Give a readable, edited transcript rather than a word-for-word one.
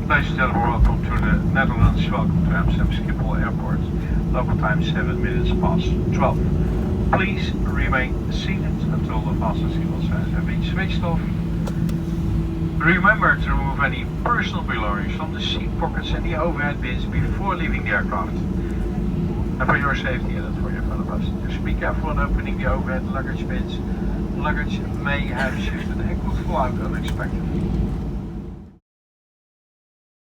Ladies and gentlemen, welcome to the Netherlands. Welcome to Amsterdam Schiphol Airport. Local time 7 minutes past 12. Please remain seated until the fasten seatbelt signs have been switched off. Remember to remove any personal belongings from the seat pockets and the overhead bins before leaving the aircraft. And for your safety and for your fellow passengers, be careful when opening the overhead luggage bins. Luggage may have shifted and could fall out unexpectedly.